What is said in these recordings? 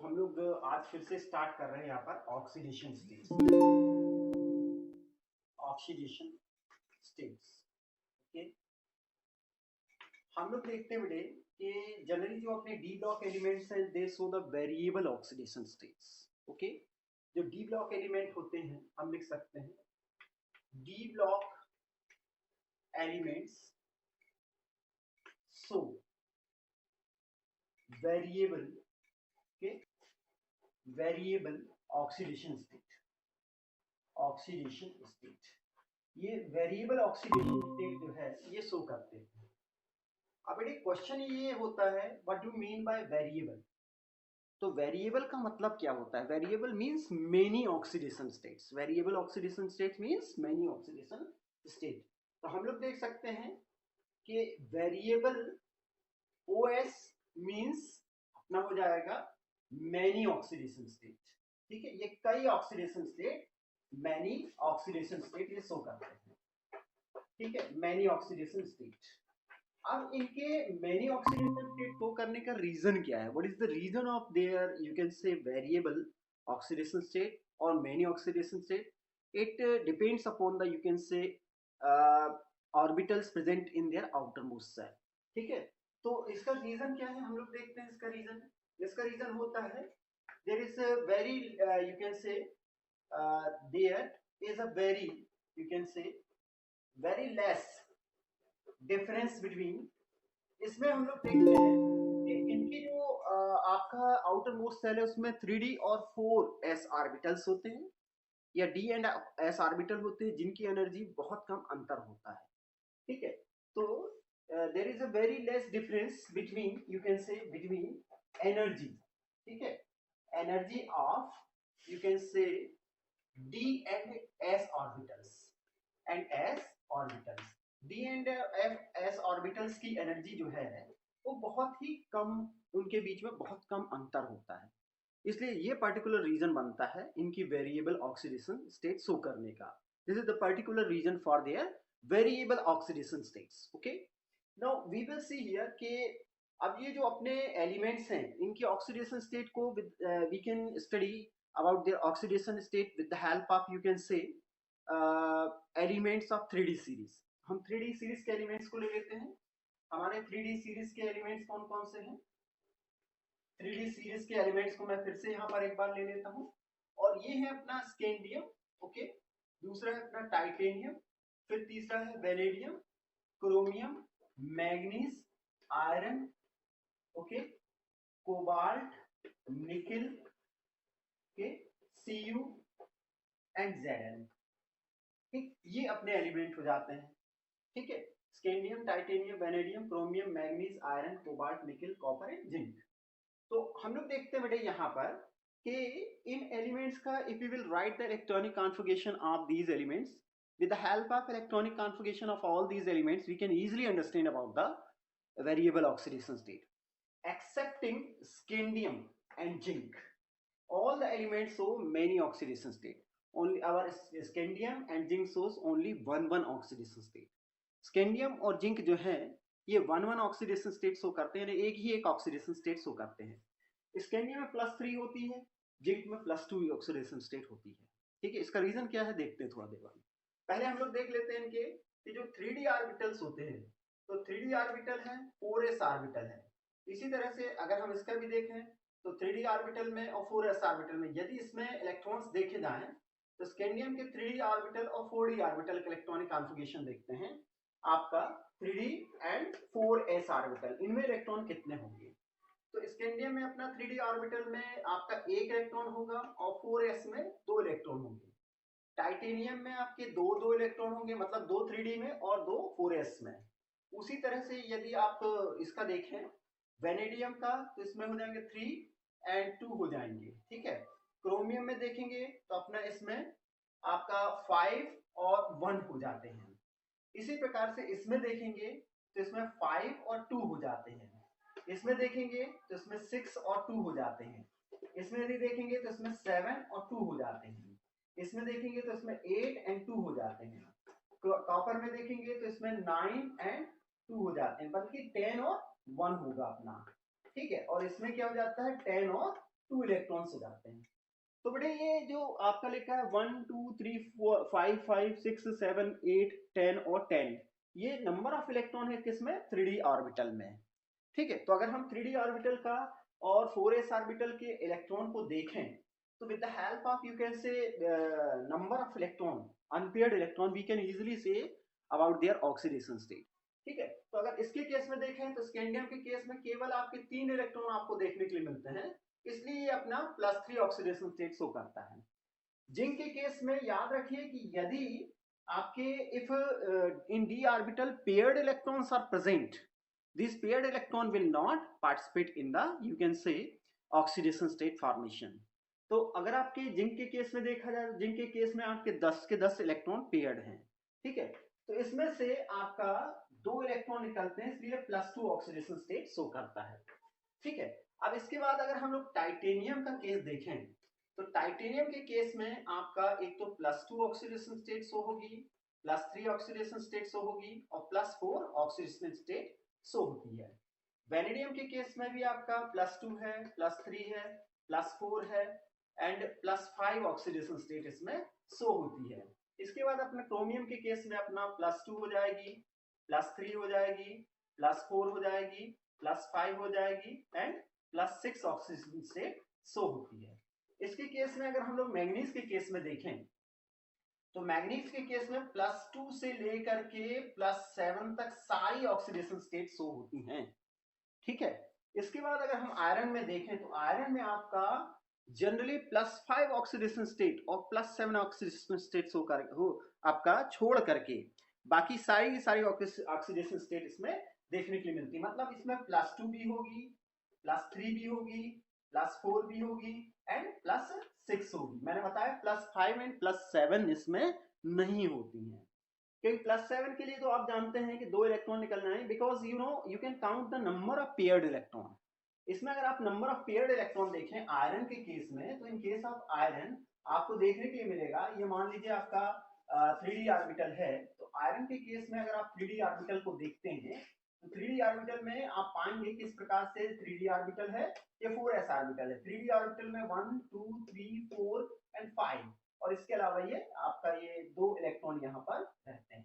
हम लोग आज फिर से स्टार्ट कर रहे हैं यहाँ पर oxidation states. Oxidation states okay. हम लोग देखते हैं बेटे कि जनरली जो अपने डी ब्लॉक एलिमेंट्स हैं they show the variable oxidation states. Okay, जो डी ब्लॉक एलिमेंट होते हैं हम लिख सकते हैं D block elements show variable के variable oxidation state. Oxidation state, ये वेरिएबल ऑक्सीडेशन स्टेट जो है ये शो करते हैं। अब बेटे क्वेश्चन ये होता है what do mean by variable. तो वेरिएबल का मतलब क्या होता है? Variable means many oxidation states. Variable oxidation state means many oxidation state. तो हम लोग देख सकते हैं कि वेरिएबल ओएस मींस अपना हो जाएगा मेनी ऑक्सीडेशन स्टेट। ठीक है, ये कई oxidation state, many oxidation state ये शो करते हैं। ठीक है, मैनी ऑक्सीडेशन स्टेट। अब इनके मैनी ऑक्सीडेशन स्टेट शो करने का रीजन क्या है? What is the reason of there you can say variable oxidation state और many oxidation state? It depends upon the you can say orbitals present in their outer most shell. ठीक है, तो इसका reason क्या है हम लोग देखते हैं। इसका रीजन होता है there is a very you can say there is a very you can say very less difference between. इसमें हम लोग देखते हैं कि इनकी जो आपका आउटर मोस्ट सेल है उसमें 3d और 4s ऑर्बिटल्स होते हैं या d एंड s ऑर्बिटल होते हैं जिनकी एनर्जी बहुत कम अंतर होता है। ठीक है, तो there is a very less difference between you can say between energy. ठीक है, energy of you can say d and s orbitals D and S orbitals की एनर्जी जो है वो बहुत ही कम, उनके बीच में बहुत कम अंतर होता है। इसलिए ये पर्टिकुलर रीजन बनता है इनकी वेरिएबल ऑक्सीडेशन स्टेट शो करने का। This is the particular reason for their variable oxidation states. Okay, now we will see here कि अब ये जो अपने एलिमेंट्स हैं इनकी ऑक्सीडेशन स्टेट को we can study about their oxidation state with the help of you can say elements of 3D series. हम 3D series के एलिमेंट्स को ले लेते हैं। हमारे 3D सीरीज के एलिमेंट्स कौन कौन से हैं? 3D सीरीज के एलिमेंट्स को मैं फिर से यहाँ पर एक बार ले लेता हूँ। और ये है अपना स्कैंडियम, ओके, दूसरा है अपना टाइटेनियम, फिर तीसरा है vanadium, chromium, manganese, iron, okay, cobalt, nickel, okay, Cu and Zn। ठीक, ये अपने एलिमेंट हो जाते हैं। ठीक है, scandium, titanium, vanadium, chromium, manganese, iron, cobalt, nickel, copper and zinc. तो हम लोग देखते हैं बेटे यहाँ पर कि इन एलिमेंट्स का if you will write the electronic configuration of these elements with the help of electronic configuration of all these elements we can easily understand about the variable oxidation state excepting scandium and zinc. All the elements show many oxidation state. Only our scandium and zinc shows only one oxidation state. Scandium और zinc जो है ये one oxidation state show करते हैं, एक ही एक oxidation state show करते हैं। स्कैंडियम में +3 होती है, जिंक में +2 ऑक्सीडेशन स्टेट होती है। ठीक है, इसका रीजन क्या है देखते हैं थोड़ा देर बाद। पहले हम लोग देख लेते हैं इनके कि जो 3D ऑर्बिटल्स होते हैं, तो 3D ऑर्बिटल है, 4s ऑर्बिटल है। इसी तरह से अगर हम इसका भी देखें तो 3D ऑर्बिटल में और 4s ऑर्बिटल में यदि इसमें इलेक्ट्रॉन्स देखे जाएं तो स्कैंडियम के 3D ऑर्बिटल और 4D ऑर्बिटल के इलेक्ट्रॉनिक कॉन्फ़िगरेशन देखते हैं आपका 3D एंड 4s ऑर्बिटल, इनमें इलेक्ट्रॉन कितने होंगे। तो स्कैंडियम में अपना 3D ऑर्बिटल में आपका एक इलेक्ट्रॉन होगा और 4s में 2 इलेक्ट्रॉन होंगे। टाइटेनियम में आपके दो इलेक्ट्रॉन होंगे, मतलब 2 3D में और 2 4s में। उसी तरह से यदि आप इसका देखें वेनेडियम का तो इसमें हो जाएंगे 3 एंड 2 हो जाएंगे। ठीक है, क्रोमियम में देखेंगे तो अपना इसमें आपका 5 और 1 हो जाते हैं। इसी प्रकार से इसमें देखेंगे तो इसमें 5 और 2 हो जाते हैं। इसमें देखेंगे तो इसमें 6 और 2 हो जाते हैं। इसमें यदि देखेंगे तो इसमें 7 और 2 हो जाते हैं। इसमें देखेंगे तो इसमें 8 एंड 2 हो जाते हैं। कॉपर में देखेंगे तो इसमें 9 एंड 2 हो जाते हैं, बल्कि 10 और 1 होगा अपना। ठीक है, और इसमें क्या हो जाता है 10 और 2 इलेक्ट्रॉन्स हो जाते हैं। तो बेटे ये जो आपका लिखा है 1 2 3 4 5 5 6 7 8 10 और 10, ये नंबर ऑफ इलेक्ट्रॉन है किसमें, 3d ऑर्बिटल में। ठीक है, तो अगर हम 3d ऑर्बिटल का और 4s ऑर्बिटल के इलेक्ट्रॉन को देखें तो with the help of you can say number of electron, unpaired electron, we can easily say about their oxidation state. ठीक है, तो अगर इसके केस में देखें तो स्कैंडियम के केस में केवल आपके 3 इलेक्ट्रॉन आपको देखने के लिए मिलते हैं, इसलिए ये अपना +3 ऑक्सीडेशन स्टेट शो करता है। जिंक के केस में याद रखिए कि यदि आपके if in d orbital paired electrons are present, this paired electron will not participate in the you can say oxidation state formation. तो अगर आपके जिंक के केस में देखा जाए, जिंक के केस में आपके 10 के 10 इलेक्ट्रॉन पेयर्ड हैं। ठीक है, तो इसमें से आपका 2 इलेक्ट्रॉन निकलते हैं, इसलिए +2 ऑक्सीडेशन स्टेट शो करता है। ठीक है, अब इसके बाद अगर हम लोग टाइटेनियम का केस देखें तो टाइटेनियम के केस में आपका एक तो +2 ऑक्सीडेशन स्टेट शो होगी, +3 ऑक्सीडेशन स्टेट शो होगी और +4 ऑक्सीडेशन स्टेट शो होती है। वेनेडियम के केस में भी आपका +2 है, +3 है, +4 है एंड +5 ऑक्सीडेशन स्टेट इसमें शो होती है। इसके बाद अपना क्रोमियम के केस में अपना +2 हो जाएगी, +3 हो जाएगी, +4 हो जाएगी, +5 हो जाएगी एंड +6 ऑक्सीजन स्टेट शो होती है। इसके केस में अगर हम लोग मैंगनीज के केस में देखें तो मैंगनीज के केस में +2 से लेकर के +7 तक सारी ऑक्सीडेशन स्टेट शो होती हैं। ठीक है, इसके बाद अगर हम आयरन में देखें तो आयरन में आपका जनरली +5 ऑक्सीडेशन स्टेट और +7 ऑक्सीडेशन स्टेट शो कर हो आपका छोड़ करके बाकी सारी ऑक्सीडेशन स्टेट इसमें देखने के लिए मिलती है। मतलब इसमें +2 भी होगी, +3 भी होगी, +4 भी होगी एंड +6 होगी। मैंने बताया +5 एंड +7 इसमें नहीं होती हैं, क्योंकि +7 के लिए तो आप जानते हैं कि 2 इलेक्ट्रॉन निकलना है, because you know you can count the number of paired electron. इसमें अगर आप नंबर ऑफ पेयर्ड इलेक्ट्रॉन देखें आयरन के केस में, तो इन केस ऑफ आयरन आपको देखने के लिए मिलेगा, ये मान लीजिए आपका 3d ऑर्बिटल है, तो आयरन के केस में अगर आप 3d ऑर्बिटल को देखते हैं तो 3d ऑर्बिटल में आप पाएंगे किस प्रकार से 3d ऑर्बिटल है, ये 4s ऑर्बिटल है। 3d ऑर्बिटल में 1 2 3 4 एंड 5 और इसके अलावा ये आपका ये 2 इलेक्ट्रॉन यहाँ पर रहते हैं।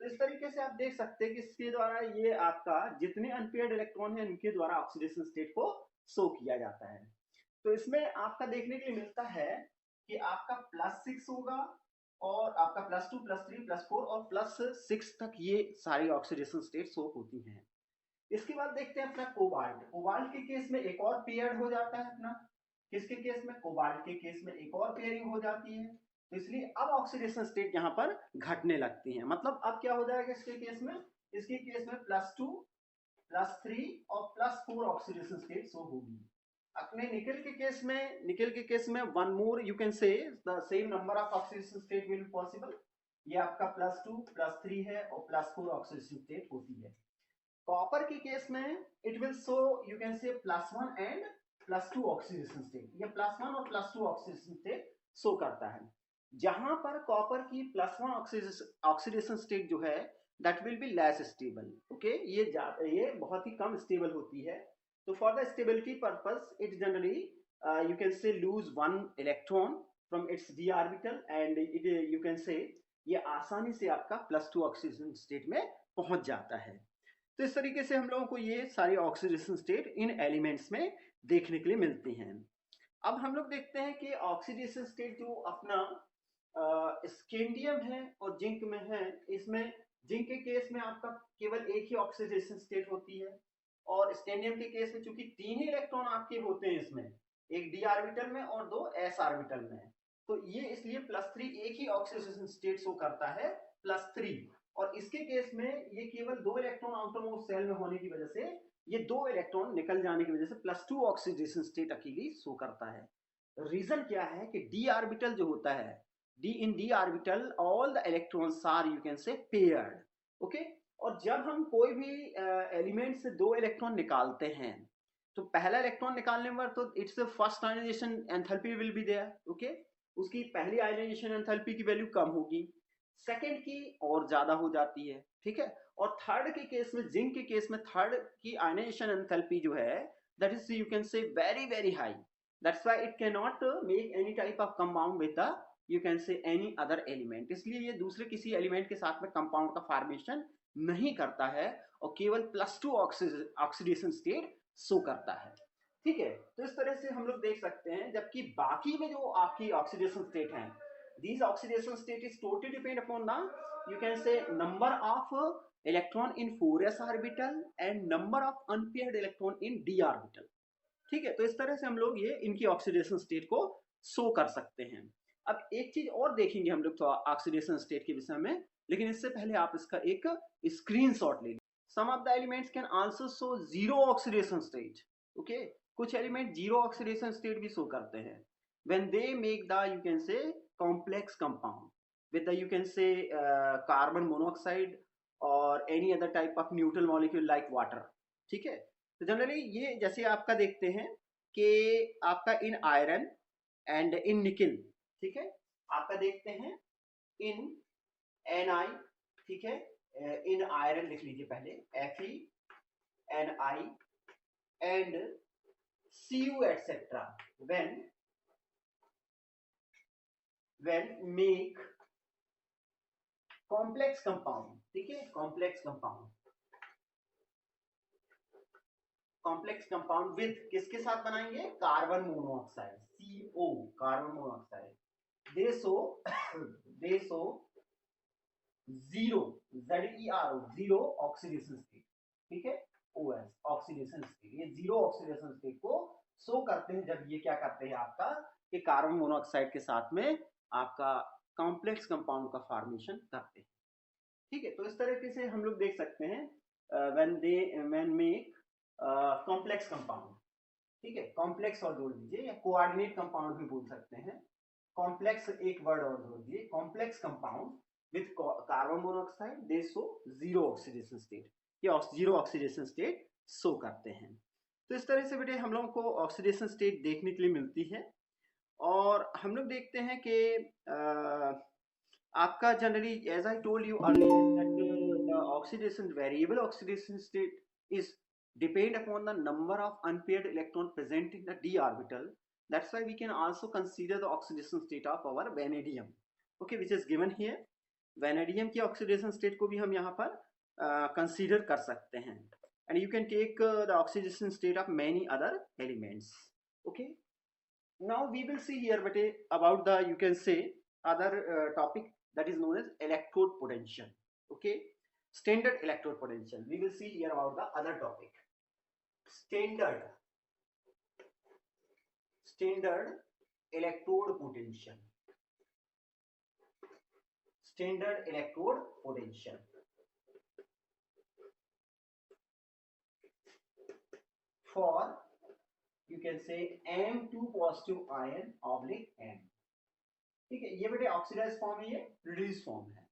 तो इस तरीके से आप देख सकते हैं कि इसके द्वारा ये आपका जितने अनपेयर्ड इलेक्ट्रॉन है इनके द्वारा ऑक्सीडेशन स्टेट को शो किया जाता है। तो इसमें आपका देखने के लिए मिलता है कि आपका +6 होगा और आपका +2 +3 +4 और +6 तक ये सारी ऑक्सीडेशन स्टेट शो होती हैं। इसके बाद देखते हैं अपना कोबाल्ट। कोबाल्ट के केस में एक और पेयर हो जाता है अपना, किसके केस में, कोबाल्ट के केस में एक और पेयरिंग हो जाती है, तो इसलिए अब ऑक्सीडेशन स्टेट यहाँ पर घटने लगती है। मतलब अब क्या हो जाएगा इसके केस में, इसके केस में +2 +3 और +4 ऑक्सीडेशन स्टेट शो होगी। अपने निकल के केस में, निकल के केस में वन मोर यू कैन से the same number of oxidation state will be possible. ये आपका +2 +3 है और +4 ऑक्सीडेशन स्टेट होती है। कॉपर के केस में it will show you can से +1 एंड +2 ऑक्सीडेशन स्टेट, ये +1 और +2 ऑक्सीडेशन स्टेट शो करता है। जहां पर कॉपर की +1 ऑक्सीडेशन स्टेट जो है that will be less stable. Okay, ये बहुत ही कम स्टेबल होती है। तो for the stability purpose it generally you can say lose 1 electron from its d orbital and it you can say ये आसानी से आपका +2 ऑक्सीडेशन स्टेट में पहुंच जाता है। तो इस तरीके से हम लोगों को ये सारी ऑक्सीडेशन स्टेट इन एलिमेंट्स में देखने के लिए मिलती हैं। अब हम लोग देखते हैं कि ऑक्सीडेशन स्टेट जो अपना स्कैंडियम है और जिंक में है, इसमें जिंक के केस में आपका केवल एक ही ऑक्सीडेशन स्टेट होती है और स्कैंडियम के केस में चूंकि 3 ही इलेक्ट्रॉन आपके होते हैं इसमें, एक d ऑर्बिटल में और 2 s ऑर्बिटल में, तो ये इसलिए +3 एक ही ऑक्सीडेशन स्टेट शो करता है +3। और इसके केस में ये केवल 2 इलेक्ट्रॉन आउटरमोस्ट शेल में होने की वजह से, ये 2 इलेक्ट्रॉन निकल जाने की वजह से +2 ऑक्सीडेशन स्टेट अकेली शो करता है। रीजन क्या है कि d ऑर्बिटल जो होता है, d orbital all the electrons are you can say paired. Okay, और जब हम कोई भी एलिमेंट से 2 इलेक्ट्रॉन निकालते हैं तो पहला इलेक्ट्रॉन निकालने पर तो its first ionization enthalpy will be there. Okay, उसकी पहली आयनाइजेशन एंथैल्पी की वैल्यू कम होगी, सेकंड की और ज्यादा हो जाती है। ठीक है, और थर्ड के केस में, जिंक के केस में थर्ड की आयनाइजेशन एंथैल्पी जो है that is you can say very very high, that's why it can not make any type of compound with the you can से एनी अदर एलिमेंट, इसलिए ये दूसरे किसी एलिमेंट के साथ में कंपाउंड का फॉर्मेशन नहीं करता है और केवल +2 ऑक्सीडेशन स्टेट शो करता है। ठीक है, तो इस तरह से हम लोग देख सकते हैं, जबकि बाकी में जो आपकी ऑक्सीडेशन स्टेट हैं, these oxidation state is totally depend upon the you can say number of electron in 4s orbital and number of unpaired electron in d orbital। ठीक है, तो इस तरह से हम लोग ये इनकी ऑक्सीडेशन स्टेट को शो कर सकते हैं। अब एक चीज और देखेंगे हम लोग तो ऑक्सीडेशन स्टेट के विषय में, लेकिन इससे पहले आप इसका एक स्क्रीनशॉट ले लीजिए। Some of the elements can also show zero oxidation state. Okay, कुछ एलिमेंट जीरो ऑक्सीडेशन स्टेट भी शो करते हैं when they make the you can say complex compound with the you can say carbon monoxide और any other type of neutral molecule like water. ठीक है, तो generally ये जैसे आपका देखते हैं कि आपका in iron and in nickel, ठीक है, आपका देखते हैं इन Ni, ठीक है, इन आयरन लिख लीजिए पहले Fe, Ni and Cu etcetera when make complex compound. ठीक है, कॉम्प्लेक्स कंपाउंड विद किसके साथ बनाएंगे, carbon monoxide CO, carbon monoxide, they show zero zero oxidation state. ठीक है, OS ऑक्सीडेशन स्टेट, ये जीरो ऑक्सीडेशन स्टेट को शो करते हैं जब ये क्या करते हैं आपका कि कार्बन मोनोऑक्साइड के साथ में आपका कॉम्प्लेक्स कंपाउंड का फॉर्मेशन करते हैं। ठीक है, तो इस तरीके से हम लोग देख सकते हैं व्हेन मेक कॉम्प्लेक्स कंपाउंड। ठीक है, कॉम्प्लेक्स और जोड़ दीजिए या कोऑर्डिनेट कंपाउंड भी बोल सकते हैं। कॉम्प्लेक्स एक वर्ड और जोड़ दीजिए, complex compound with carbon monoxide they show zero oxidation state, ये जीरो ऑक्सीडेशन स्टेट शो करते हैं। तो इस तरह से बेटे हम लोगों को ऑक्सीडेशन स्टेट देखने के लिए मिलती है। और हम लोग देखते हैं कि आपका generally as I told you earlier that the oxidation variable oxidation state is depend upon the number of unpaired electron present in the d orbital. That's why we can also consider the oxidation state of our vanadium, okay, which is given here। vanadium की oxidation state को भी हम यहाँ पर consider कर सकते हैं, and you can take the oxidation state of many other elements। okay, now we will see here but about the you can say other topic that is known as electrode potential। okay, standard electrode potential, we will see here about the other topic, standard electrode potential, standard electrode potential for you can say M2 positive ion oblique M। ठीक है, ये बेटे oxidise form है, ये reduce form है।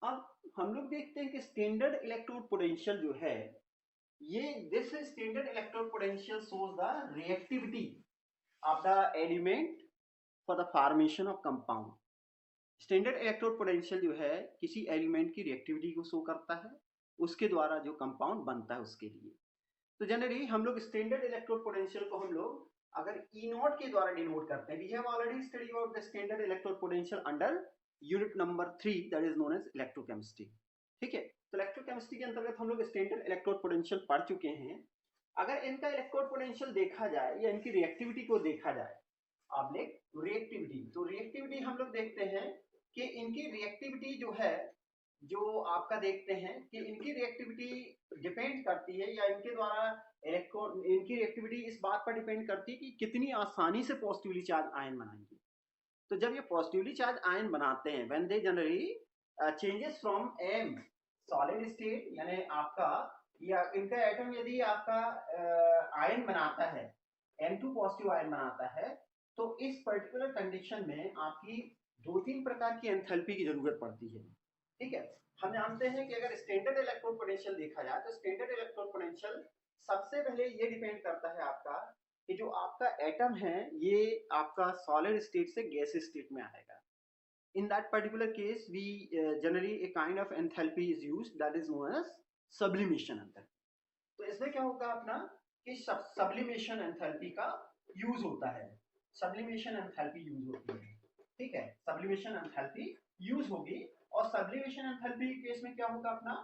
अब हम लोग देखते हैं कि स्टैंडर्ड इलेक्ट्रोड पोटेंशियल जो है ये this standard electrode potential shows the reactivity of the element for the formation of compound। Standard electrode potential जो है किसी एलिमेंट की रिएक्टिविटी को शो करता है, उसके द्वारा जो कंपाउंड बनता है उसके लिए। तो जनरली हम लोग स्टैंडर्ड इलेक्ट्रोड पोटेंशियल को हम लोग अगर E0 के द्वारा डिनोट करते हैं। We have already study about the standard electrode potential under unit number 3 that is known as electrochemistry. ठीक है, तो इलेक्ट्रोकेमिस्ट्री के अंतर्गत हम लोग स्टैंडर्ड इलेक्ट्रोड पोटेंशियल पढ़ चुके हैं। अगर इनका इलेक्ट्रोड पोटेंशियल देखा जाए या इनकी रिएक्टिविटी को देखा जाए, आपने रिएक्टिविटी, तो रिएक्टिविटी हम लोग देखते हैं कि इनकी रिएक्टिविटी जो है, जो आपका देखते हैं कि इनकी रिएक्टिविटी डिपेंड करती है या इनके द्वारा इलेक्ट्रॉन, इनकी रिएक्टिविटी इस बात पर डिपेंड करती है कि कितनी आसानी से पॉजिटिवली चार्ज आयन बनाएंगे। तो जब ये पॉजिटिवली चार्ज आयन बनाते हैं when they generally changes from M solid state, यानी आपका या इनका एटम यदि आपका आयन बनाता है, M2 पॉजिटिव आयन बनाता है, तो इस पर्टिकुलर कंडीशन में आपकी 2-3 प्रकार की एंथैल्पी की जरूरत पड़ती है। ठीक है, हम जानते हैं कि अगर स्टैंडर्ड इलेक्ट्रोड पोटेंशियल देखा जाए तो स्टैंडर्ड इलेक्ट्रोड पोटेंशियल सबसे पहले ये डिपेंड करता है आपका कि जो आपका एटम है ये आपका सॉलिड स्टेट से गैस स्टेट में आएगा। In that particular case, we generally a kind of enthalpy is used that is known as sublimation enthalpy। तो इसमें क्या होगा अपना कि sublimation enthalpy का यूज होता है, सब्लिमेशन एंथैल्पी यूज होती है, ठीक है, सब्लिमेशन एंथैल्पी यूज होगी। और सब्लिमेशन एंथैल्पी के केस में क्या होगा, अपना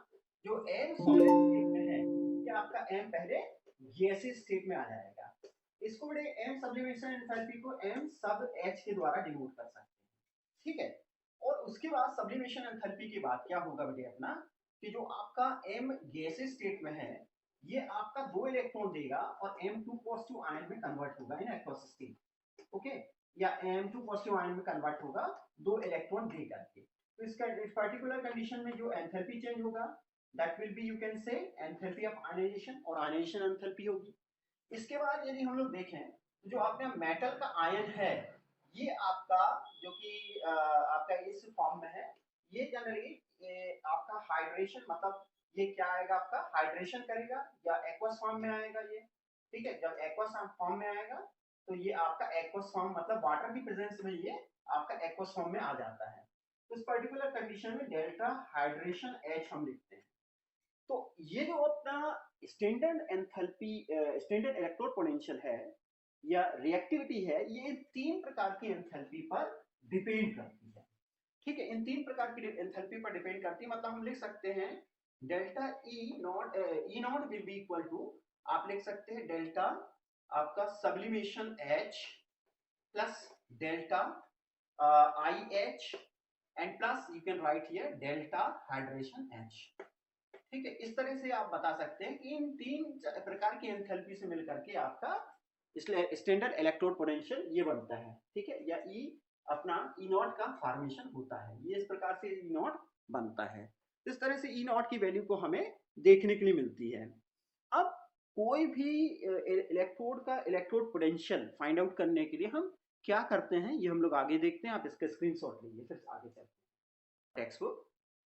जो एम सॉलिड स्टेट में है, कि आपका एम पहले गैसीय स्टेट में आ जाएगा। इसको बड़े एम सब्लिमेशन एंथैल्पी को एम सब एच के द्वारा डिनोट कर सकते हैं, ठीक है। और उसके बाद सब्लिमेशन एंथैल्पी के बाद क्या होगा बेटे अपना, कि जो आपका एम गैसीय स्टेट में है, ये आपका 2 इलेक्ट्रॉन देगा और M2 पॉजिटिव आयन में कन्वर्ट होगा इन एक्वस स्टेट, ओके, या M2 पॉजिटिव आयन में कन्वर्ट होगा 2 इलेक्ट्रॉन दे करके। तो इसका इस पर्टिकुलर कंडीशन में जो एंथैल्पी चेंज होगा, that will be you can say enthalpy of ionization, और आयनाइजेशन एंथैल्पी होगी। इसके बाद यदि हम लोग देखें तो जो आपने मेटल का आयन है, ये आपका जो कि आपका इस फॉर्म में है, ये जनरली आपका हाइड्रेशन, मतलब ये क्या आएगा, आपका हाइड्रेशन करेगा या एक्वस फॉर्म में आएगा ये, ठीक है। जब एक्वस फॉर्म में आएगा तो ये आपका एक्वस फॉर्म, मतलब वाटर की प्रेजेंस में ये आपका एक्वस फॉर्म में आ जाता है। तो इस पर्टिकुलर कंडीशन में डेल्टा हाइड्रेशन एच हम लिखते हैं। तो ये जो अपना standard enthalpy, standard electrode potential है या रिएक्टिविटी है, ये 3 प्रकार की एंथैल्पी पर डिपेंड करती है, ठीक है। इन 3 प्रकार की एंथैल्पी पर डिपेंड करती है, मतलब हम लिख सकते हैं delta E not will be equal to, आप लिख सकते हैं डेल्टा आपका sublimation H plus delta I H and plus you can write here delta hydration H, ठीक है। इस तरह से आप बता सकते हैं कि इन 3 प्रकार की एंथैल्पी से मिलकर के आपका इसलिए स्टैंडर्ड इलेक्ट्रोड पोटेंशियल ये बनता है, ठीक है, या ई अपना ई नॉट का फॉर्मेशन होता है, ये इस प्रकार से ई नॉट बनता है। इस तरह से ई नॉट की वैल्यू को हमें देखने के लिए मिलती है। अब कोई भी इलेक्ट्रोड का इलेक्ट्रोड पोटेंशियल फाइंड आउट करने के लिए हम क्या करते हैं, ये हम लोग आगे देखते हैं। आप इसका स्क्रीनशॉट लीजिए, फिर आगे चलते हैं। टेक्स्ट बुक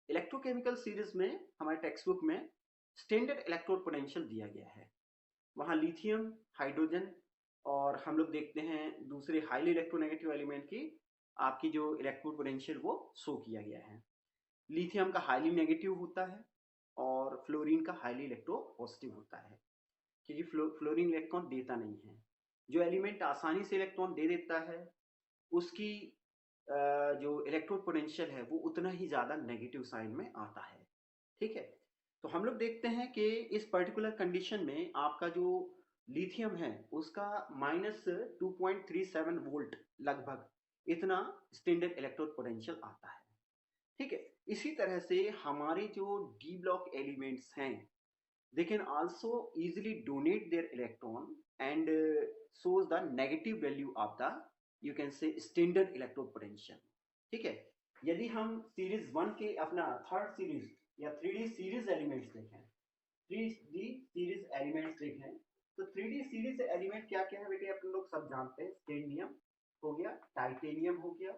इलेक्ट्रोकेमिकल सीरीज में, हमारे टेक्स्ट बुक में स्टैंडर्ड इलेक्ट्रोड पोटेंशियल दिया गया है, वहाँ लिथियम, हाइड्रोजन और हम लोग देखते हैं दूसरे हाईली इलेक्ट्रोनेगेटिव एलिमेंट की आपकी जो इलेक्ट्रोड पोटेंशियल वो शो किया गया है। लिथियम का हाईली नेगेटिव होता है और फ्लोरीन का हाईली इलेक्ट्रो पॉजिटिव होता है, क्योंकि फ्लोरीन इलेक्ट्रॉन देता नहीं है। जो एलिमेंट आसानी से इलेक्ट्रॉन दे देता है उसकी जो इलेक्ट्रोड पोटेंशियल है वो उतना ही ज़्यादा नेगेटिव साइन में आता है, ठीक है। तो हम लोग देखते हैं कि इस पर्टिकुलर कंडीशन में आपका जो लिथियम है उसका -2.37 वोल्ट लगभग इतना स्टैंडर्ड इलेक्ट्रोड पोटेंशियल आता है, ठीक है। इसी तरह से हमारे जो डी ब्लॉक एलिमेंट्स हैं, they can also easily donate their electron and shows the negative value of the, you can say, standard electrode potential, ठीक है। यदि हम सीरीज 1 के अपना थर्ड सीरीज या 3D सीरीज एलिमेंट्स देखें, 3D सीरीज एलिमेंट्स देखें, तो 3D सीरीज एलिमेंट क्या क्या है बेटे, आप लोग सब जानते हैं। स्कैंडियम हो गया, टाइटेनियम हो गया,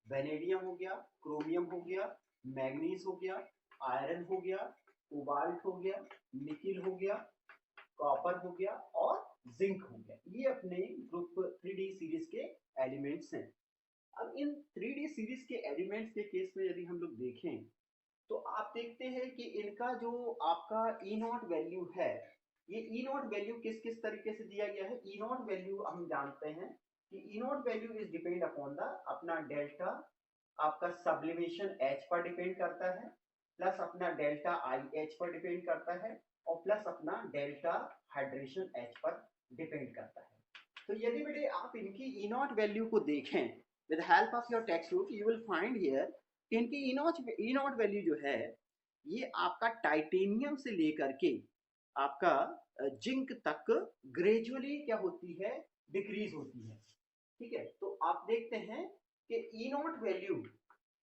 वेनेडियम हो गया, क्रोमियम हो गया, मैग्नीज हो गया, आयरन हो गया, कोबाल्ट हो गया, निकिल हो गया, कॉपर हो गया और जिंक हो गया। ये अपने ग्रुप 3D सीरीज के एलिमेंट्स हैं। अब इन 3D सीरीज के एलिमेंट्स के केस में यदि हम लोग देखें तो आप देखते हैं कि इनका जो आपका ई नॉट वैल्यू है, ये ई नॉट वैल्यू किस किस तरीके से दिया गया है। ई नॉट वैल्यू हम जानते हैं कि E not value is depend upon the अपना डेल्टा आपका सब्लिमेशन एच पर डिपेंड करता है, प्लस अपना डेल्टा आई एच पर डिपेंड करता है और प्लस अपना डेल्टा हाइड्रेशन एच पर डिपेंड करता है। तो यदि बेटे आप इनकी ई नॉट वैल्यू को देखें with help of your text book, you will find here इनकी ई नॉट वैल्यू जो है ये आपका टाइटेनियम से लेकर के आपका जिंक तक ग्रेजुअली क्या होती है, डिक्रीज होती है, ठीक है। तो आप देखते हैं कि ई नॉट वैल्यू,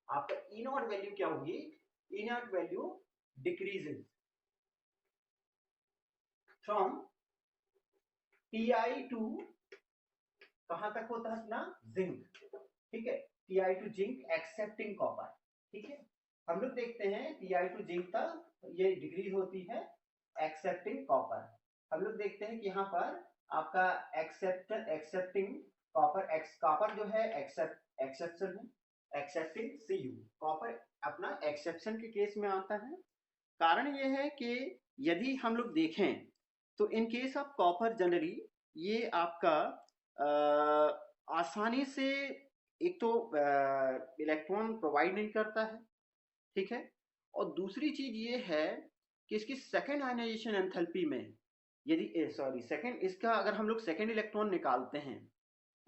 आपका ई नॉट वैल्यू क्या होगी, E not value decreases from Ti to कहां तक होता है अपना जिंक, ठीक है, Ti to zinc excepting copper, ठीक है। हम लोग देखते हैं Ti टू जिंक तक ये डिक्रीज होती है एक्सेप्टिंग कॉपर। हम लोग देखते हैं कि यहाँ पर आपका एक्सेप्टिंग कॉपर, कॉपर जो है एक्सेप्शन है, एक्सेप्टिंग Cu, कॉपर अपना एक्सेप्शन के केस में आता है। कारण यह है कि यदि हम लोग देखें तो in case of copper generally ये आपका आसानी से एक तो इलेक्ट्रॉन प्रोवाइड नहीं करता है, ठीक है, और दूसरी चीज ये है कि इसकी सेकेंड आयनाइजेशन एंथैल्पी में यदि सॉरी सेकेंड इसका अगर हम लोग सेकेंड इलेक्ट्रॉन निकालते हैं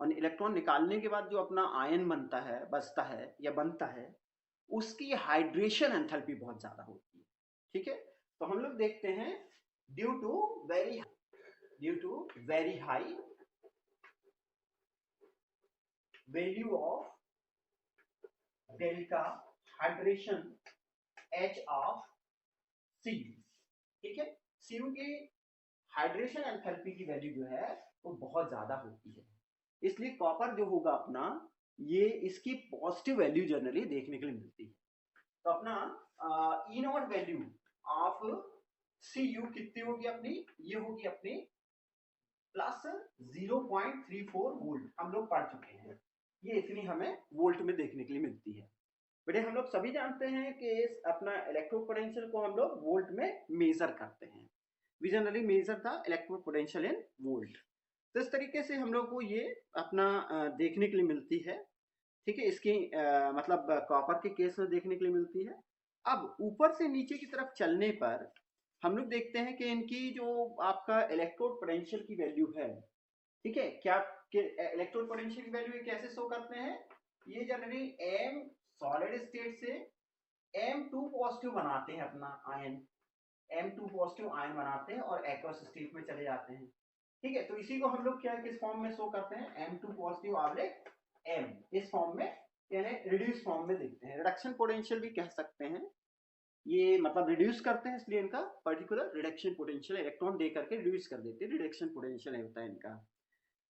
और इलेक्ट्रॉन निकालने के बाद जो अपना आयन बनता है, बचता है या बनता है, उसकी हाइड्रेशन एंथैल्पी बहुत ज्यादा होती है, ठीक है। तो हम लोग देखते हैं due to very high value of delta hydration H of Cu, ठीक है। Cu की हाइड्रेशन एंथैल्पी की वैल्यू जो है वो बहुत ज्यादा होती है, इसलिए कॉपर जो होगा अपना, ये इसकी पॉजिटिव वैल्यू जनरली देखने के लिए मिलती है। तो अपना ई नॉट वैल्यू ऑफ Cu कितनी होगी अपनी, ये होगी अपनी प्लस 0.34 वोल्ट, हम लोग पढ़ चुके हैं, ये इतनी हमें वोल्ट में देखने के लिए मिलती है। बेटे हम लोग सभी जानते हैं कि इस अपना इलेक्ट्रिक पोटेंशियल को हम लोग वोल्ट में मेजर करते हैं, वी जनरली मेजर था इलेक्ट्रिक पोटेंशियल इन वोल्ट। तो इस तरीके से हम लोग को ये अपना देखने के लिए मिलती है, ठीक है। इसकी मतलब कॉपर के केस में देखने के लिए मिलती है। अब ऊपर से नीचे की तरफ चलने पर हम लोग देखते हैं कि इनकी जो आपका इलेक्ट्रोड पोटेंशियल की वैल्यू है, ठीक है, क्या इलेक्ट्रोड पोटेंशियल की वैल्यू कैसे शो करते हैं, ये जनरली एम सॉलिड स्टेट से M2 पॉजिटिव बनाते हैं अपना आयन, M2 पॉजिटिव आयन बनाते हैं और एक्वस स्टेट में चले जाते हैं, ठीक है। तो इसी को हम लोग क्या किस फॉर्म में शो करते हैं, M2 पॉजिटिव आवेलेट M, इस फॉर्म में यानी रिड्यूस फॉर्म में देखते हैं, रिडक्शन पोटेंशियल भी कह सकते हैं, ये मतलब रिड्यूस करते हैं इसलिए इनका पर्टिकुलर रिडक्शन पोटेंशियल, इलेक्ट्रॉन दे करके रिड्यूस कर देते हैं, रिडक्शन पोटेंशियल होता है इनका।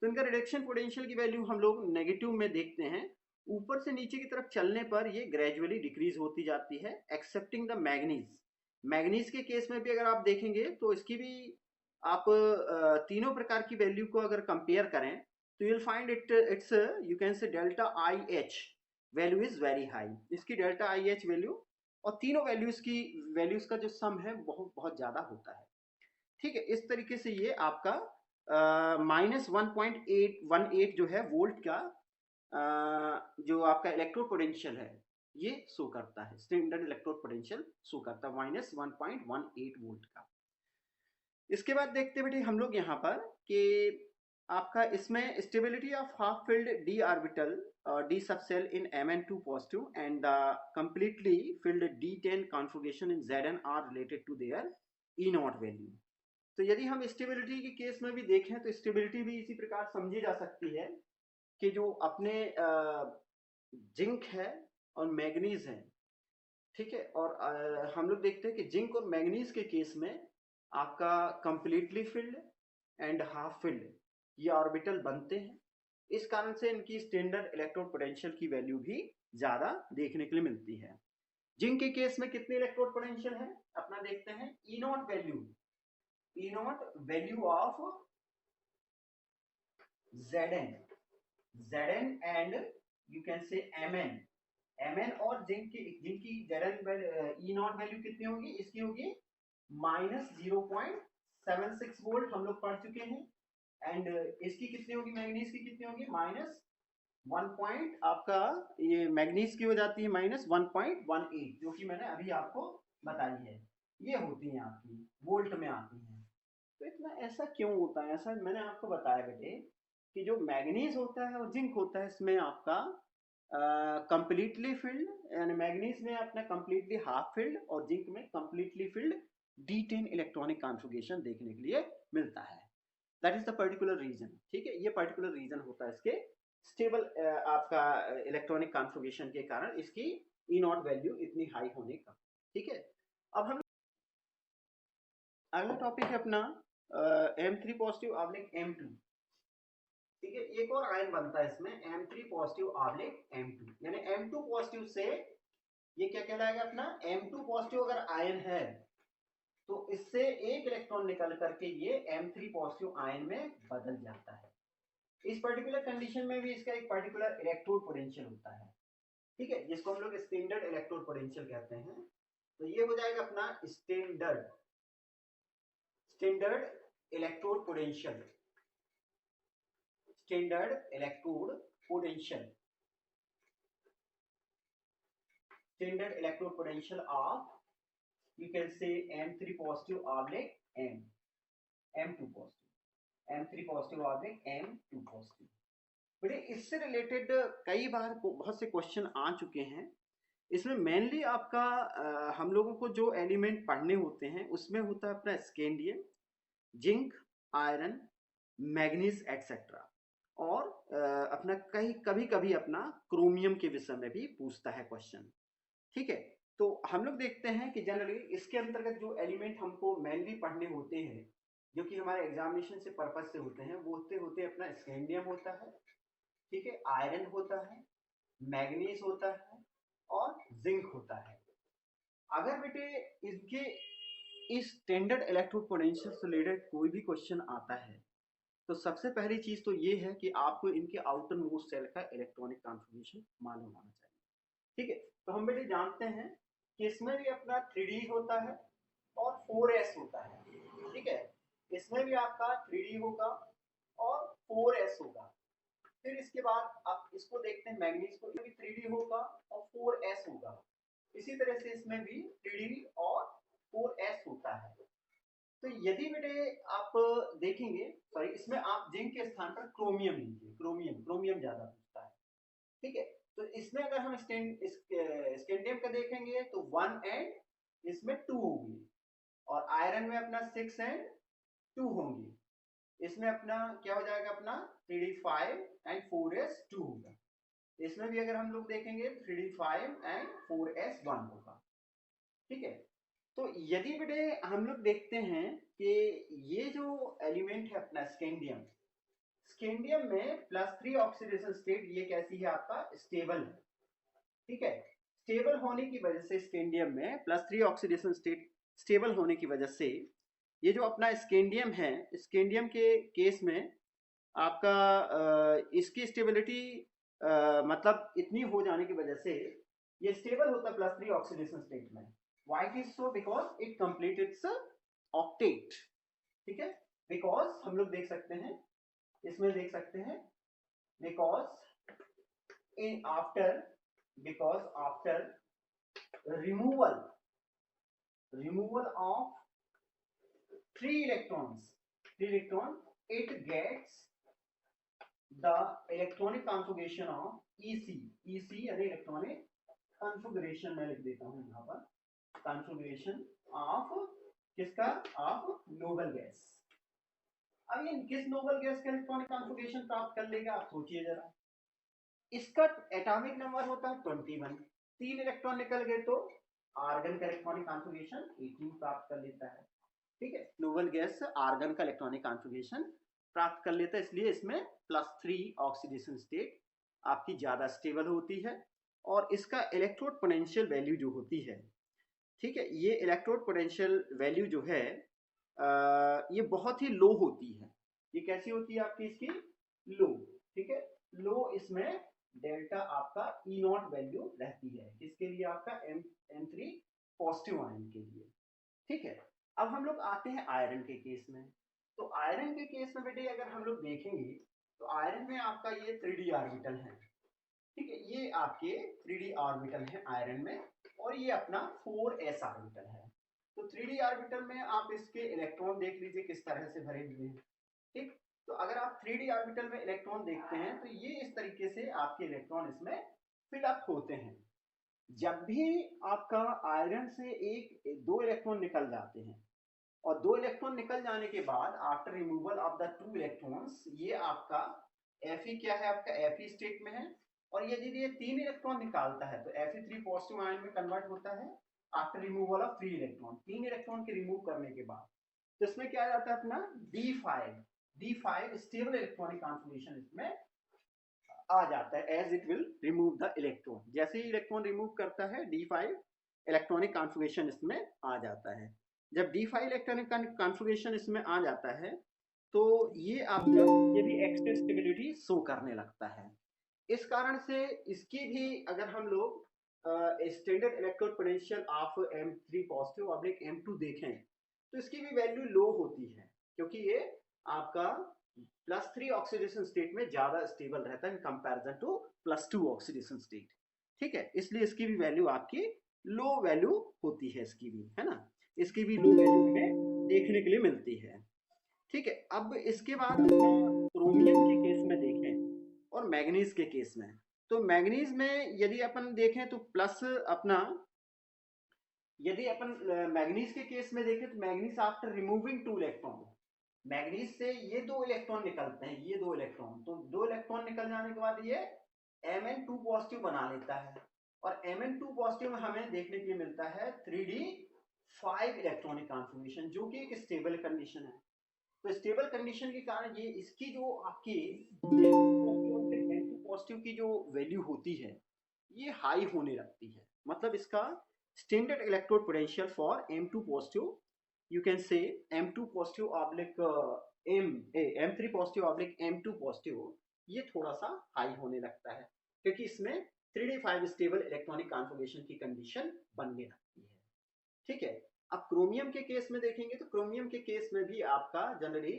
तो इनका रिडक्शन पोटेंशियल की वैल्यू हम लोग नेगेटिव में देखते हैं, ऊपर से नीचे की तरफ चलने पर ये ग्रेजुअली डिक्रीज होती जाती है एक्सेप्टिंग द मैग्नीज। मैग्नीज के केस में भी अगर आप देखेंगे तो इसकी भी आप तीनों प्रकार की वैल्यू को अगर कंपेयर करें तो you will find its you can से delta I H value is very high, इसकी डेल्टा आई एच वैल्यू और तीनों वैल्यूज का जो सम है बहुत बहुत ज्यादा होता है, ठीक है। इस तरीके से ये आपका -1.818 जो है वोल्ट का जो आपका इलेक्ट्रोड पोटेंशियल है ये शो करता है, स्टैंडर्ड इलेक्ट्रोड पोटेंशियल शो करता है -1.18 वोल्ट का। इसके बाद देखते बेटे हम लोग यहाँ पर कि आपका इसमें stability of half filled D orbital D subshell in Mn2 positive and the completely filled D10 configuration in Zn are related to their E not value. तो यदि हम स्टेबिलिटी के केस में भी देखें तो स्टेबिलिटी भी इसी प्रकार समझी जा सकती है कि जो अपने जिंक है और मैग्नीज है, ठीक है, और हम लोग देखते हैं कि जिंक और मैग्नीज के केस में आपका completely filled and half filled ये ऑर्बिटल बनते हैं, इस कारण से इनकी स्टैंडर्ड इलेक्ट्रोड पोटेंशियल की वैल्यू भी ज्यादा देखने के लिए मिलती है। जिंक के केस में कितने इलेक्ट्रोड पोटेंशियल है अपना देखते हैं, E not value of Zn and you can say Mn और जिंक की Zn ई नॉट वैल्यू कितनी होगी, इसकी होगी -0.76 वोल्ट, हम लोग पढ़ चुके हैं, एंड इसकी कितनी होगी, मैग्नीज की कितनी होगी, -1 पॉइंट आपका ये मैग्नीज की हो जाती है -1.18 जो कि मैंने अभी आपको बताई है, ये होती है आपकी वोल्ट में आती है। तो इतना ऐसा क्यों होता है, ऐसा मैंने आपको बताया बेटे कि जो मैग्नीज होता है और जिंक होता है इसमें आपका कंप्लीटली फिल्ड, यानी मैग्नीज में अपना कंप्लीटली हाफ फिल्ड और जिंक में completely filled D10 electronic configuration देखने के लिए मिलता है, that is the particular reason, ठीक है। ये पर्टिकुलर रीजन होता है इसके स्टेबल आपका इलेक्ट्रॉनिक कॉन्फ़िगरेशन के कारण इसकी ई नॉट वैल्यू इतनी हाई होने का, ठीक है। अब हम अगला टॉपिक है अपना M3 पॉजिटिव ऑब्लिक M2, ठीक है। एक और आयन बनता है इसमें M3 पॉजिटिव ऑब्लिक M2, यानी M2 पॉजिटिव से ये क्या कहलाएगा अपना M2 पॉजिटिव अगर आयन है तो इससे एक इलेक्ट्रॉन निकल करके ये M3 पॉजिटिव आयन में बदल जाता है। इस पर्टिकुलर कंडीशन में भी इसका एक पर्टिकुलर इलेक्ट्रोड पोटेंशियल होता है, ठीक है, जिसको हम लोग स्टैंडर्ड इलेक्ट्रोड पोटेंशियल कहते हैं। तो ये हो जाएगा अपना standard electrode potential, standard electrode potential, standard electrode potential of, you can say M3 positive oblique M2 positive, M3 positive oblique M2 positive। बेटे इससे रिलेटेड कई बार बहुत से क्वेश्चन आ चुके हैं। इसमें मेनली आपका हम लोगों को जो एलिमेंट पढ़ने होते हैं उसमें होता है अपना scandium, zinc, iron, manganese etcetera, और अपना कभी कभी अपना क्रोमियम के विषय में भी पूछता है क्वेश्चन। ठीक है, तो हम लोग देखते हैं कि जनरली इसके अंतर्गत जो एलिमेंट हमको मेनली पढ़ने होते हैं, जो कि हमारे एग्जामिनेशन से पर्पज से होते हैं, वो होते अपना स्कैंडियम होता है, ठीक है, आयरन होता है, मैग्नीज होता है और जिंक होता है। अगर बेटे इनके इस स्टैंडर्ड इलेक्ट्रोड पोटेंशियल से रिलेटेड कोई भी क्वेश्चन आता है तो सबसे पहली चीज तो ये है कि आपको इनके आउटर मोस्ट सेल का इलेक्ट्रॉनिक कॉन्फ़िगरेशन मालूम होना चाहिए। ठीक है, तो हम बेटे जानते हैं कि इसमें भी अपना 3D होता है और 4s होता है। ठीक है, इसमें भी आपका 3D होगा और 4s होगा। फिर इसके बाद आप इसको देखते हैं मैग्नीज को, भी 3D होगा और 4s होगा। इसी तरह से इसमें भी 3D और 4s होता है। तो यदि बेटे आप देखेंगे, सॉरी, इसमें आप जिंक के स्थान पर क्रोमियम लीजिए, क्रोमियम ज्यादा पूछता है। ठीक है, तो इसमें अगर हम स्कैंडियम का देखेंगे तो 1 एंड इसमें 2 होगी, और आयरन में अपना 6 एंड 2 होंगी। इसमें अपना क्या हो जाएगा, अपना 3D5 एंड 4s 2 होगा। इसमें भी अगर हम लोग देखेंगे 3D5 एंड 4s1 होगा। ठीक है, तो यदि बेटे हम लोग देखते हैं कि ये जो एलिमेंट है अपना स्कैंडियम, स्कैंडियम में +3 ऑक्सीडेशन स्टेट, ये कैसी है आपका, स्टेबल है। ठीक है, स्टेबल होने की वजह से स्कैंडियम में +3 ऑक्सीडेशन स्टेट स्टेबल होने की वजह से ये जो अपना स्कैंडियम है, स्कैंडियम के केस में आपका इसकी स्टेबिलिटी मतलब इतनी हो जाने की वजह से ये स्टेबल होता है +3 ऑक्सीडेशन स्टेट में। Why it is so? Because it complete its octet। ठीक है, बिकॉज हम लोग देख सकते हैं, इसमें देख सकते हैं, because after removal of 3 electrons, it gets the electronic configuration of EC यानी इलेक्ट्रॉनिक कॉन्फ़िगरेशन मैं लिख देता हूं यहां पर, कॉन्फ़िगरेशन ऑफ किसका, ऑफ नोबल गैस। अब ये किस नोबल गैस का इलेक्ट्रॉनिक कॉन्फ़िगरेशन प्राप्त कर लेगा, आप सोचिए जरा। इसका एटॉमिक नंबर होता है 21, 3 इलेक्ट्रॉन निकल गए तो आर्गन का इलेक्ट्रॉनिक कॉन्फ़िगरेशन 18 प्राप्त कर लेता है। ठीक है, नोबल गैस आर्गन का इलेक्ट्रॉनिक कॉन्फ़िगरेशन प्राप्त कर लेता है, इसलिए इसमें +3 ऑक्सीडेशन स्टेट आपकी ज्यादा स्टेबल होती है। और इसका इलेक्ट्रोड पोटेंशियल वैल्यू जो होती है, ठीक है, ये इलेक्ट्रोड पोटेंशियल वैल्यू जो है ये बहुत ही लो होती है। ये कैसी होती है आपकी, इसकी लो। ठीक है, लो इसमें डेल्टा आपका E0 वैल्यू रहती है, किसके लिए, आपका M3 पॉजिटिव आयन के लिए। ठीक है, अब हम लोग आते हैं आयरन के केस में। तो आयरन के केस में बेटे अगर हम लोग देखेंगे तो आयरन में आपका ये 3D ऑर्बिटल है। ठीक है, ये आपके 3D ऑर्बिटल है आयरन में, और ये अपना 4s ऑर्बिटल है। तो 3D ऑर्बिटल में आप इसके इलेक्ट्रॉन देख लीजिए किस तरह से भरे हुए हैं। ठीक, तो अगर आप 3D ऑर्बिटल में इलेक्ट्रॉन देखते हैं तो ये इस तरीके से आपके इलेक्ट्रॉन इसमें फिलअप होते हैं। जब भी आपका आयरन से 2 इलेक्ट्रॉन निकल जाते हैं, और 2 इलेक्ट्रॉन निकल जाने के बाद after removal of the 2 electrons, ये आपका Fe क्या है, आपका Fe स्टेट में है। और यदि ये 3 इलेक्ट्रॉन निकालता है तो Fe3 पॉजिटिव आयन में कन्वर्ट होता है after removal of 3 electron. 3 electron के रिमूव करने के बाद तो इसमें क्या आ जाता है, अपना D5 स्टेबल इलेक्ट्रॉनिक कॉन्फ़िगरेशन इसमें आ जाता है, as it will remove the electron. जैसे ही इलेक्ट्रॉन रिमूव करता है D5 इलेक्ट्रॉनिक कॉन्फ़िगरेशन इसमें आ जाता है। जब D5 इलेक्ट्रॉनिक कॉन्फ़िगरेशन इसमें आ जाता है तो ये आपका ये भी एक्स्ट्रा स्टेबिलिटी शो करने लगता है। इस कारण से इसकी भी अगर हम लोग standard electrode potential of M3 positive oblique M2 देखें तो इसकी भी वैल्यू लो होती है, क्योंकि ये आपका +3 ऑक्सीडेशन स्टेट में ज्यादा स्टेबल रहता है in comparison to +2 oxidation state. ठीक है, इसलिए इसकी भी वैल्यू आपकी लो वैल्यू होती है, इसकी भी, है ना, इसकी भी लो वैल्यू हमें देखने के लिए मिलती है। ठीक है, अब इसके बाद क्रोमियम के केस में देखें और मैग्नीज के केस में, तो मैग्नीज में यदि अपन देखें तो प्लस अपना, यदि अपन मैग्नीज के केस में देखें तो manganese after removing 2 electron, manganese से ये 2 इलेक्ट्रॉन निकलते हैं, ये 2 इलेक्ट्रॉन, तो 2 इलेक्ट्रॉन निकल जाने के बाद ये Mn2 पॉजिटिव बना लेता है, और Mn2 पॉजिटिव में हमें देखने के लिए मिलता है 3d5 इलेक्ट्रॉनिक कॉन्फिगरेशन, जो कि एक स्टेबल कंडीशन है। तो स्टेबल कंडीशन के कारण ये इसकी जो आपकी N2 पॉजिटिव की जो वैल्यू होती है ये हाई होने लगती है, मतलब इसका standard electrode potential for M2 positive, you can say M2 positive oblique M3 positive oblique M2 positive, ये थोड़ा सा हाई होने लगता है क्योंकि इसमें 3d5 स्टेबल इलेक्ट्रॉनिक कॉन्फिगरेशन की कंडीशन बनने लगती है। ठीक है, अब क्रोमियम के केस में देखेंगे तो क्रोमियम के केस में भी आपका जनरली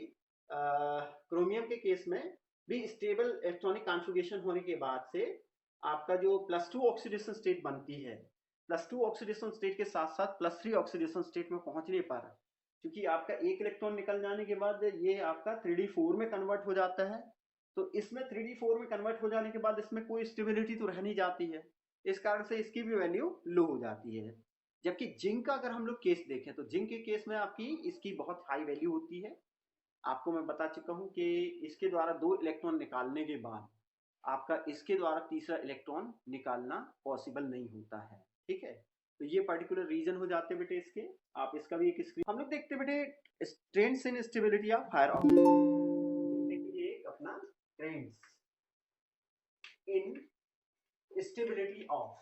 क्रोमियम के केस में भी स्टेबल इलेक्ट्रॉनिक कॉन्फिगरेशन होने के बाद से आपका जो +2 ऑक्सीडेशन स्टेट बनती है, +2 ऑक्सीडेशन स्टेट के साथ साथ +3 ऑक्सीडेशन स्टेट में पहुंचने पर, क्योंकि आपका एक इलेक्ट्रॉन निकल जाने के बाद ये आपका 3d4 में कन्वर्ट हो जाता है, तो इसमें 3d4 में कन्वर्ट हो जाने के बाद इसमें कोई स्टेबिलिटी तो रह नहीं जाती है, इस कारण से इसकी भी वैल्यू लो हो जाती है। जबकि जिंक का अगर हम लोग केस देखें तो जिंक के केस में आपकी इसकी बहुत हाई वैल्यू होती है। आपको मैं बता चुका हूं कि इसके द्वारा 2 इलेक्ट्रॉन निकालने के बाद आपका इसके द्वारा तीसरा इलेक्ट्रॉन निकालना पॉसिबल नहीं होता है। ठीक है, तो ये पर्टिकुलर रीजन हो जाते हैं बेटे इसके। आप इसका भी एक स्क्रीन हम लोग देखते हैं बेटे, strengths in stability of higher देखिए अपना strengths in stability of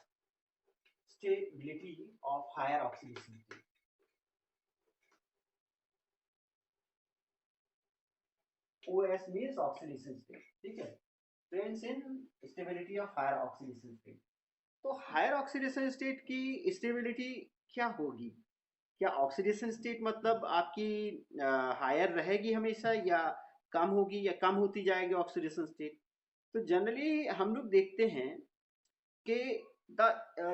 higher oxidation state. OS means oxidation state। ठीक है, trends in stability of higher oxidation state. तो हायर ऑक्सीडेशन स्टेट की स्टेबिलिटी क्या होगी? क्या ऑक्सीडेशन स्टेट मतलब आपकी हायर रहेगी हमेशा, या कम होगी, या कम होती जाएगी ऑक्सीडेशन स्टेट? तो जनरली हम लोग देखते हैं कि द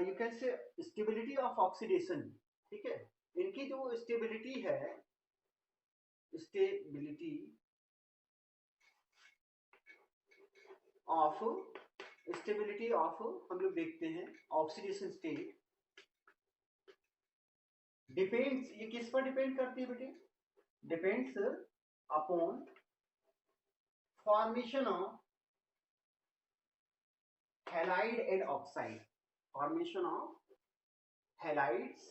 यू कैन से स्टेबिलिटी ऑफ ऑक्सीडेशन, ठीक है, इनकी जो स्टेबिलिटी है, स्टेबिलिटी ऑफ हम लोग देखते हैं ऑक्सीडेशन स्टेट डिपेंड्स, ये किस पर डिपेंड करती है बेटे? Depends upon formation of halide and oxide, formation of halides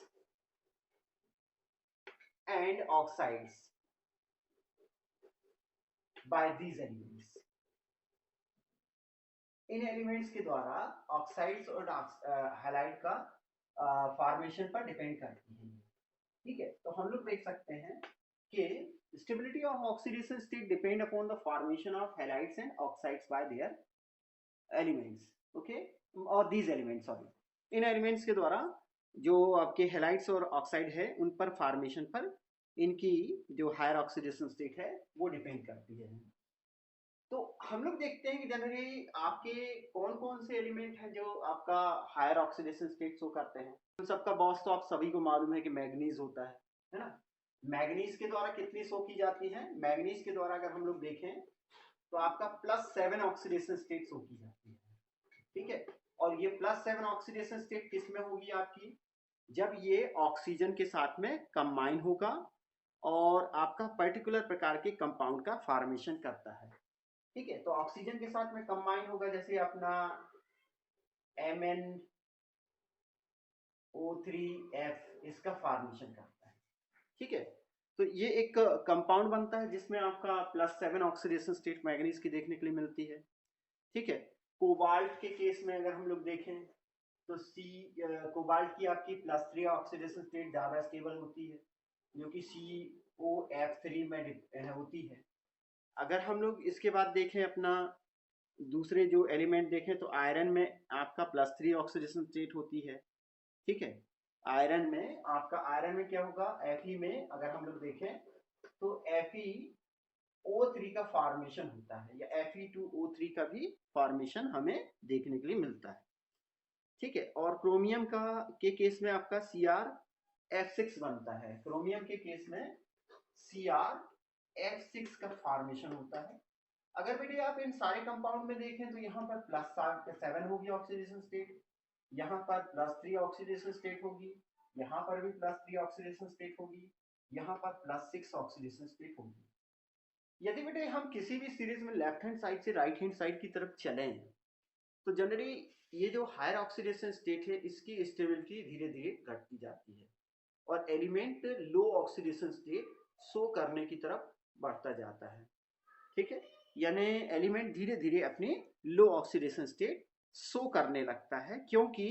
and oxides by these elements. इन एलिमेंट्स के द्वारा ऑक्साइड्स और हैलाइड का फॉर्मेशन पर डिपेंड करती है। ठीक है, तो हम लोग देख सकते हैं कि stability of oxidation state depend upon the formation of halides and oxides by their elements. Okay, और दीज एलिमेंट्स, सॉरी, इन एलिमेंट्स के द्वारा जो आपके हैलाइड्स और ऑक्साइड है उन पर फॉर्मेशन पर इनकी जो हायर ऑक्सीडेशन स्टेट है वो डिपेंड करती है। तो हम लोग देखते हैं कि जनरली आपके कौन कौन से एलिमेंट हैं जो आपका हायर ऑक्सीडेशन स्टेट शो करते हैं। तो सबका बॉस तो आप सभी को मालूम है कि मैग्नीज होता है ना। मैग्नीज के द्वारा कितनी शो की जाती है? मैग्नीज के द्वारा अगर हम लोग देखें तो आपका +7 ऑक्सीडेशन स्टेट शो की जाती है। ठीक है, और ये +7 ऑक्सीडेशन स्टेट किस में होगी आपकी? जब ये ऑक्सीजन के साथ में कंबाइन होगा और आपका पर्टिकुलर प्रकार के कंपाउंड का फॉर्मेशन करता है। ठीक है, तो ऑक्सीजन के साथ में कंबाइन होगा, जैसे अपना MnO3F इसका फॉर्मेशन करता है। ठीक है, तो ये एक कंपाउंड बनता है जिसमें आपका +7 ऑक्सीडेशन स्टेट मैग्नीज की देखने के लिए मिलती है। ठीक है, कोबाल्ट के केस में अगर हम लोग देखें तो कोबाल्ट की आपकी +3 ऑक्सीडेशन स्टेट ज्यादा स्टेबल होती है, जो कि COF3 में होती है। अगर हम लोग इसके बाद देखें अपना दूसरे जो एलिमेंट देखें तो आयरन में आपका +3 ऑक्सीडेशन स्टेट होती है। ठीक है, आयरन में आपका, आयरन में क्या होगा, Fe में अगर हम लोग देखें तो Fe O3 का फॉर्मेशन होता है, या Fe2O3 का भी फॉर्मेशन हमें देखने के लिए मिलता है। ठीक है, और क्रोमियम का के केस में आपका CrF6 बनता है। क्रोमियम के केस में CrF6 का फॉर्मेशन होता है। अगर बेटे आप इन सारे कंपाउंड में देखें तो यहाँ पर +7 होगी ऑक्सीडेशन स्टेट, यहाँ पर +3 ऑक्सीडेशन स्टेट होगी, यहाँ पर भी +3 ऑक्सीडेशन स्टेट होगी, यहाँ पर +6 ऑक्सीडेशन स्टेट होगी। यदि बेटे हम किसी भी सीरीज में लेफ्ट हैंड साइड से राइट हैंड साइड की तरफ चलें तो जनरली ये जो हायर ऑक्सीडेशन स्टेट है इसकी स्टेबिलिटी धीरे धीरे घटती जाती है और एलिमेंट लो ऑक्सीडेशन स्टेट शो करने की तरफ बढ़ता जाता है। ठीक है, यानी एलिमेंट धीरे धीरे अपनी लो ऑक्सीडेशन स्टेट शो करने लगता है, क्योंकि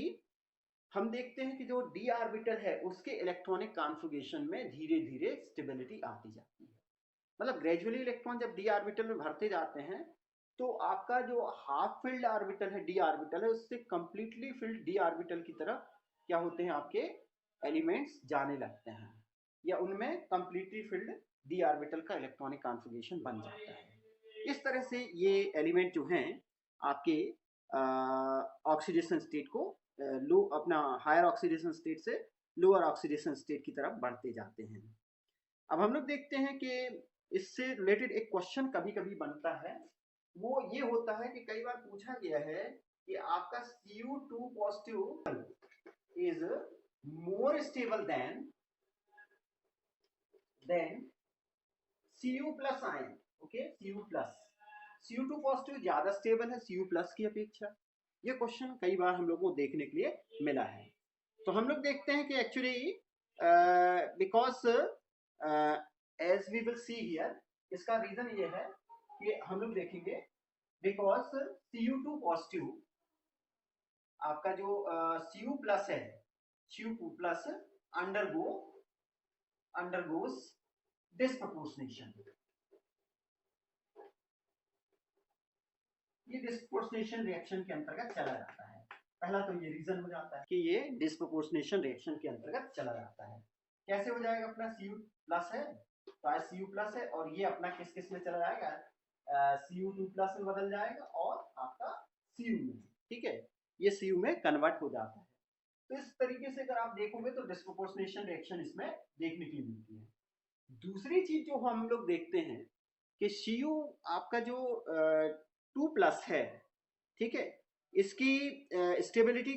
हम देखते हैं कि जो डी ऑर्बिटल है उसके इलेक्ट्रॉनिक कॉन्फ़िगरेशन में धीरे धीरे स्टेबिलिटी आती जाती है। मतलब ग्रेजुअली इलेक्ट्रॉन जब डी ऑर्बिटल में भरते जाते हैं तो आपका जो हाफ फिल्ड ऑर्बिटल है, डी ऑर्बिटल है, उससे कंप्लीटली फिल्ड डी ऑर्बिटल की तरफ क्या होते हैं आपके एलिमेंट्स जाने लगते हैं, या उनमें कंप्लीटली फिल्ड डी ऑर्बिटल का इलेक्ट्रॉनिक कॉन्फ़िगरेशन बन जाता है। इस तरह से ये एलिमेंट जो हैं आपके ऑक्सीडेशन स्टेट को लो अपना हायर ऑक्सीडेशन स्टेट से लोअर ऑक्सीडेशन स्टेट की तरफ बढ़ते जाते हैं। अब हम लोग देखते हैं कि इससे रिलेटेड एक क्वेश्चन कभी कभी बनता है, वो ये होता है कि कई बार पूछा गया है कि आपका Cu2 positive is more stable then Cu plus ion. Okay, Cu2 positive ज्यादा स्टेबल है Cu प्लस की अपेक्षा। ये क्वेश्चन कई बार हम लोग को देखने के लिए मिला है। तो हम लोग देखते हैं कि actually because as we will see here, इसका रीजन ये है कि हम लोग देखेंगे बिकॉज Cu2 पॉजिटिव आपका जो Cu प्लस है, Cu प्लस अंडरगोस डिस्प्रपोर्शनेशन। ये डिस्प्रपोर्शनेशन रिएक्शन के अंतर्गत चला जाता है। पहला तो ये रीजन हो जाता है कि ये डिस्प्रपोर्शनेशन रिएक्शन के अंतर्गत चला जाता है। कैसे हो जाएगा, अपना Cu प्लस है तो आज Cu प्लस है और ये अपना किस किस में चला जाएगा, Cu2 प्लस में बदल जाएगा और आपका Cu में, ठीक है, ये Cu में कन्वर्ट हो जाता है। तो इस तरीके से अगर आप देखोगे तो डिस्प्रपोर्शनेशन रिएक्शन इसमें देखने के लिए मिलती है। दूसरी चीज जो हम लोग देखते हैं कि Cu आपका जो 2 प्लस है, ठीक है, इसकी स्टेबिलिटी